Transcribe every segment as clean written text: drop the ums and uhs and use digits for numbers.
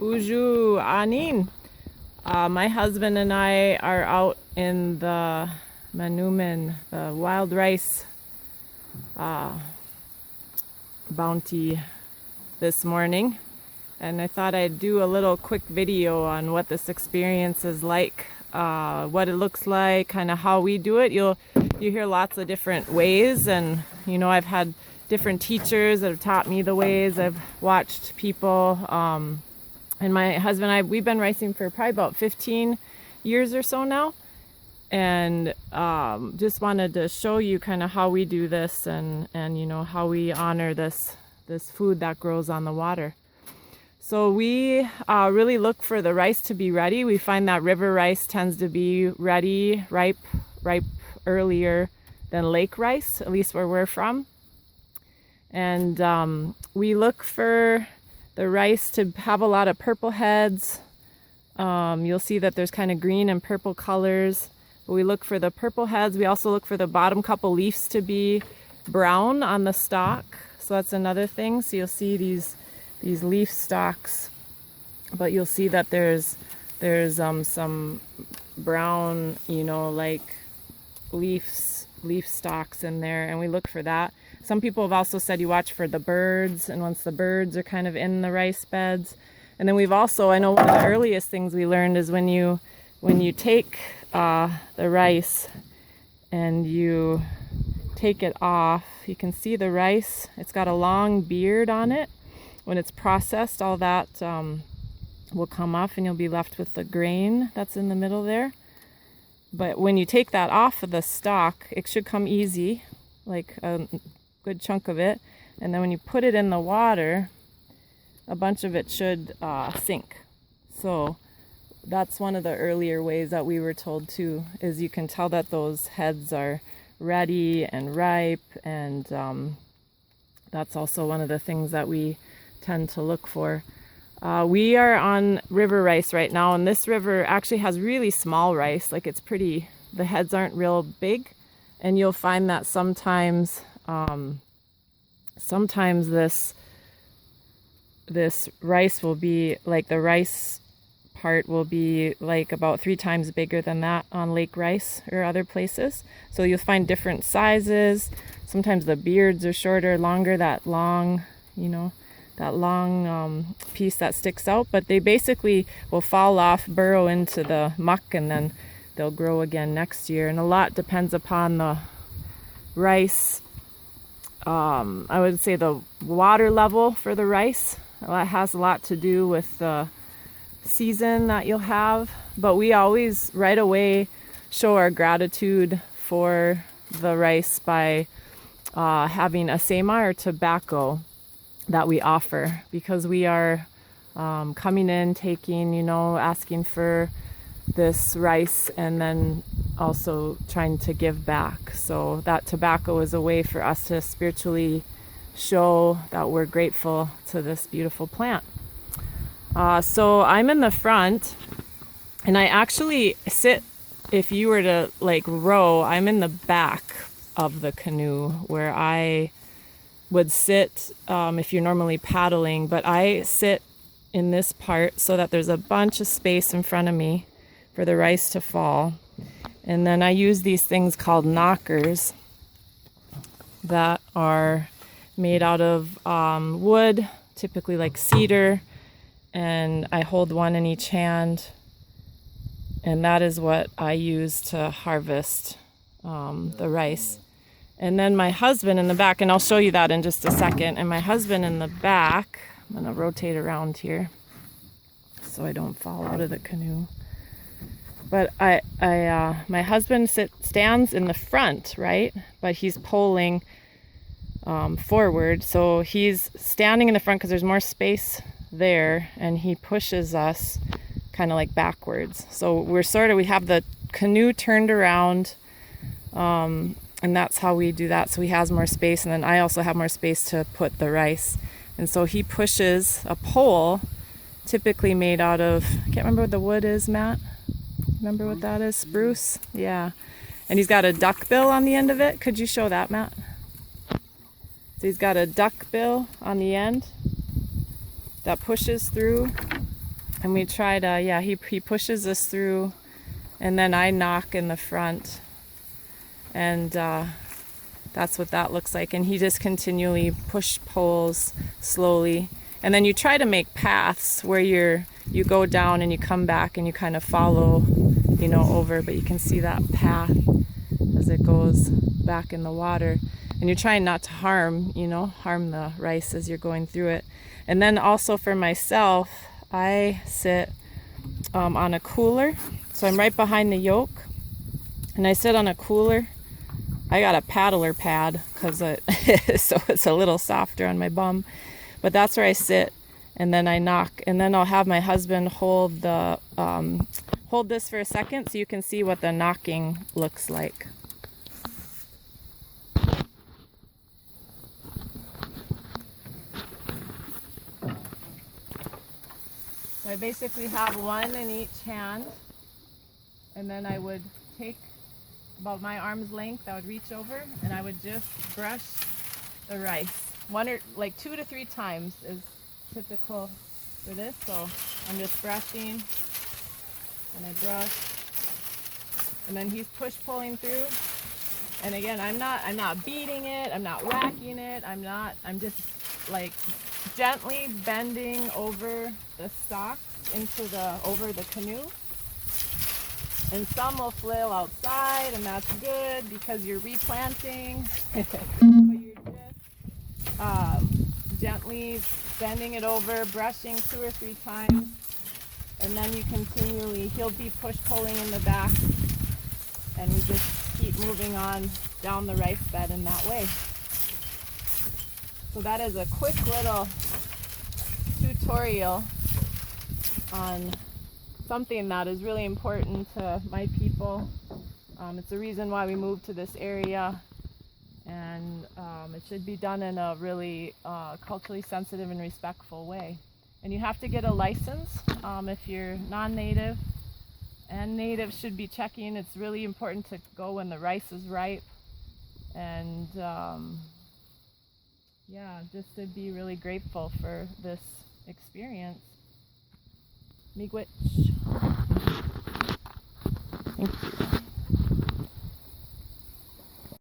Uju Anin. My husband and I are out in the Manumin, the wild rice bounty this morning, and I thought I'd do a little quick video on what this experience is like, what it looks like, kind of how we do it. You hear lots of different ways, and I've had different teachers that have taught me the ways. I've watched people, and my husband and I, we've been ricing for probably about 15 years or so now, and just wanted to show you kind of how we do this, and how we honor this food that grows on the water. So we really look for the rice to be ready. We find that river rice tends to be ready, ripe earlier than lake rice, at least where we're from. And we look for the rice to have a lot of purple heads. You'll see that there's kind of green and purple colors. But we look for the purple heads. We also look for the bottom couple leaves to be brown on the stalk. So that's another thing. So you'll see these leaf stalks, but you'll see that there's some brown, like leaf stalks in there, and we look for that. Some people have also said you watch for the birds, and once the birds are kind of in the rice beds. And then we've also, I know one of the earliest things we learned is when you take the rice and you take it off, you can see the rice, it's got a long beard on it. When it's processed, all that will come off, and you'll be left with the grain that's in the middle there. But when you take that off of the stalk, it should come easy, like a good chunk of it. And then when you put it in the water, a bunch of it should sink. So that's one of the earlier ways that we were told too, is you can tell that those heads are ready and ripe. And that's also one of the things that we tend to look for. We are on river rice right now, and this river actually has really small rice. Like, it's pretty, the heads aren't real big, and you'll find that sometimes this rice will be like, the rice part will be like about 3 times bigger than that on lake rice or other places. So you'll find different sizes. Sometimes the beards are shorter, longer, that long piece that sticks out, but they basically will fall off, burrow into the muck, and then they'll grow again next year. And a lot depends upon the rice. I would say the water level for the rice. That has a lot to do with the season that you'll have. But we always right away show our gratitude for the rice by having a sema or tobacco that we offer, because we are coming in, taking, asking for this rice, and then also trying to give back. So that tobacco is a way for us to spiritually show that we're grateful to this beautiful plant. So I'm in the front, and I actually sit, if you were to row, I'm in the back of the canoe where I would sit if you're normally paddling, but I sit in this part so that there's a bunch of space in front of me for the rice to fall. And then I use these things called knockers that are made out of wood, typically like cedar, and I hold one in each hand, and that is what I use to harvest the rice. And then my husband in the back, and I'll show you that in just a second, and my husband in the back, I'm going to rotate around here so I don't fall out of the canoe. But my husband stands in the front, right? But he's poling forward, so he's standing in the front because there's more space there, and he pushes us kind of like backwards. So we have the canoe turned around, and that's how we do that. So he has more space, and then I also have more space to put the rice. And so he pushes a pole, typically made out of, I can't remember what the wood is, Matt? Remember what that is? Spruce? Yeah. And he's got a duck bill on the end of it. Could you show that, Matt? So he's got a duck bill on the end that pushes through And we try to, yeah, he pushes us through, and then I knock in the front, and that's what that looks like. And he just continually pulls slowly, and then you try to make paths where you go down and you come back and you kind of follow, you know, over, but you can see that path as it goes back in the water. And you're trying not to harm the rice as you're going through it. And then also for myself, I sit on a cooler. So I'm right behind the yoke, and I sit on a cooler. I got a paddler pad because so it's a little softer on my bum. But that's where I sit, and then I knock, and then I'll have my husband hold this for a second so you can see what the knocking looks like. So I basically have one in each hand, and then I would take about my arm's length, I would reach over and I would just brush the rice. 2 to 3 times is typical for this. So I'm just brushing, and I brush, and then he's pulling through. And again, I'm not beating it, I'm not whacking it, I'm just like gently bending over the stalks over the canoe. And some will flail outside, and that's good because you're replanting. But you're just gently bending it over, brushing 2 or 3 times, and then you he'll be pulling in the back, and we just keep moving on down the rice bed in that way. So that is a quick little tutorial on something that is really important to my people. It's the reason why we moved to this area, and it should be done in a really culturally sensitive and respectful way. And you have to get a license if you're non-native, and native should be checking. It's really important to go when the rice is ripe, and just to be really grateful for this experience. Miigwech. Thank you.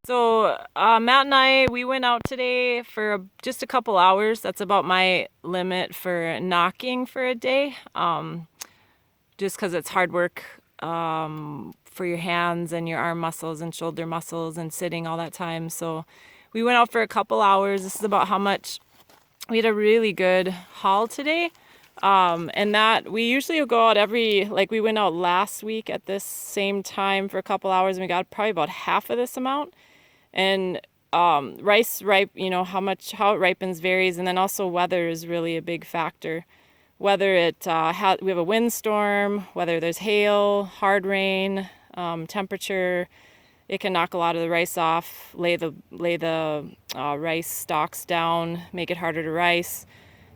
So Matt and I, we went out today for just a couple hours. That's about my limit for knocking for a day, just because it's hard work for your hands and your arm muscles and shoulder muscles and sitting all that time. So we went out for a couple hours. This is about how much. We had a really good haul today. And that we usually will go out we went out last week at this same time for a couple hours, and we got probably about half of this amount. And rice ripe, how it ripens varies, and then also weather is really a big factor. Whether we have a windstorm, whether there's hail, hard rain, temperature, it can knock a lot of the rice off, lay the rice stalks down, make it harder to rice.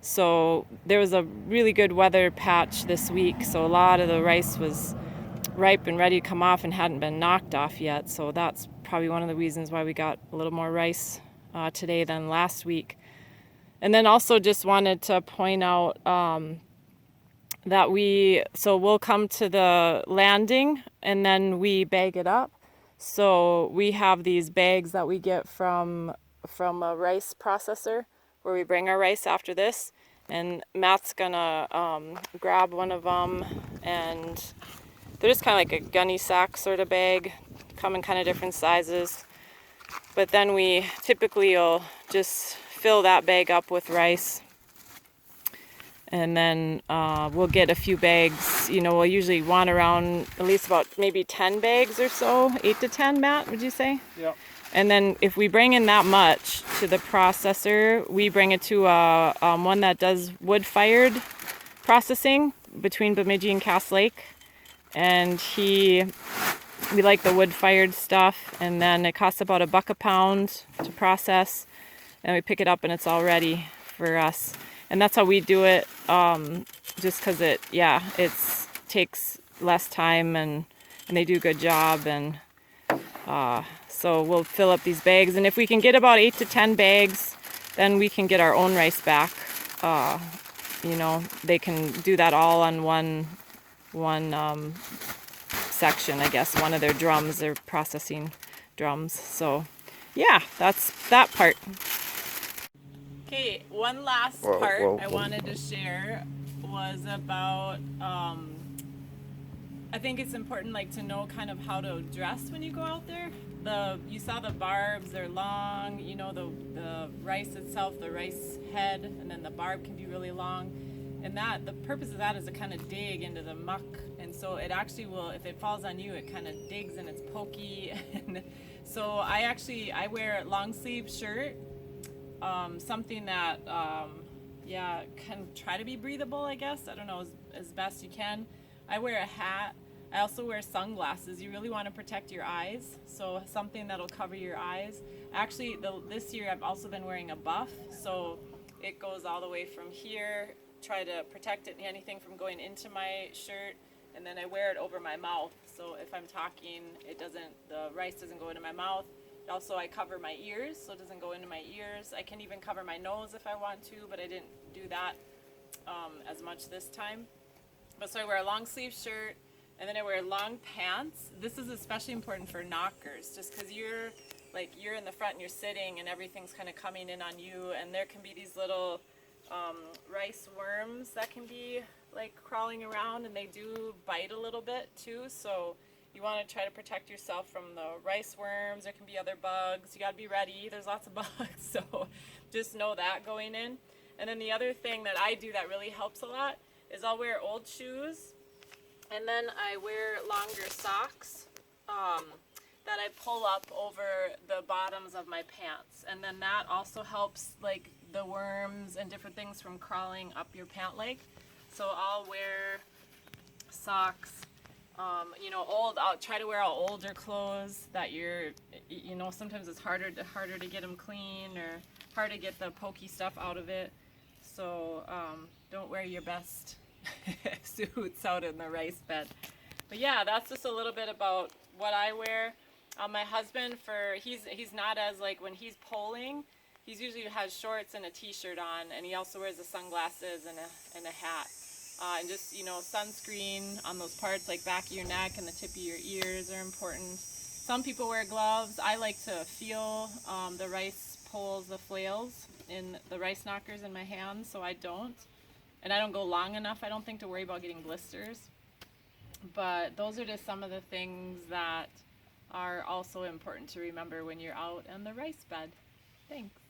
So there was a really good weather patch this week, so a lot of the rice was ripe and ready to come off and hadn't been knocked off yet. So that's probably one of the reasons why we got a little more rice today than last week. And then also just wanted to point out that we'll come to the landing and then we bag it up. So we have these bags that we get from a rice processor, where we bring our rice after this, and Matt's gonna grab one of them, and they're just kind of like a gunny sack sort of bag, come in kind of different sizes. But then we typically will just fill that bag up with rice, and then we'll get a few bags. We'll usually want around at least about maybe 10 bags or so, 8 to 10, Matt, would you say? Yeah. And then if we bring in that much to the processor, we bring it to one that does wood-fired processing between Bemidji and Cass Lake. And we like the wood-fired stuff. And then it costs about $1 a pound to process. And we pick it up and it's all ready for us. And that's how we do it, just because it takes less time, and they do a good job. And so we'll fill up these bags, and if we can get about 8 to 10 bags, then we can get our own rice back you know, they can do that all on one section, I guess, one of their drums, their processing drums. So yeah, that's that part. Okay, one last part I wanted to share was about I think it's important like to know kind of how to dress when you go out there. You saw the barbs, they're long, you know, the rice itself, the rice head, and then the barb can be really long. And that the purpose of that is to kind of dig into the muck, and so it actually will, if it falls on you, it kind of digs and it's pokey. And so I wear a long sleeve shirt, something that yeah, can try to be breathable, I guess. I don't know, as best you can. I wear a hat. I also wear sunglasses. You really want to protect your eyes, so something that'll cover your eyes. Actually, this year I've also been wearing a buff, so it goes all the way from here. Try to protect it, anything from going into my shirt, and then I wear it over my mouth. So if I'm talking, the rice doesn't go into my mouth. Also, I cover my ears, so it doesn't go into my ears. I can even cover my nose if I want to, but I didn't do that as much this time. But so I wear a long sleeve shirt, and then I wear long pants. This is especially important for knockers, just because you're in the front and you're sitting and everything's kind of coming in on you, and there can be these little rice worms that can be like crawling around, and they do bite a little bit too, so you want to try to protect yourself from the rice worms. There can be other bugs. You got to be ready. There's lots of bugs, so just know that going in. And then the other thing that I do that really helps a lot is I'll wear old shoes, and then I wear longer socks that I pull up over the bottoms of my pants, and then that also helps like the worms and different things from crawling up your pant leg. So I'll wear socks, you know, I'll try to wear all older clothes that you know, sometimes it's harder to get them clean, or hard to get the pokey stuff out of it. So don't wear your best suits out in the rice bed. But yeah, that's just a little bit about what I wear. My husband, he's not as, like, when he's polling, he usually has shorts and a t-shirt on, and he also wears the sunglasses and a hat. And just, you know, sunscreen on those parts like back of your neck and the tip of your ears are important. Some people wear gloves. I like to feel the rice poles, the flails in the rice knockers in my hands, so I don't. And I don't go long enough, I don't think, to worry about getting blisters. But those are just some of the things that are also important to remember when you're out in the rice bed. Thanks.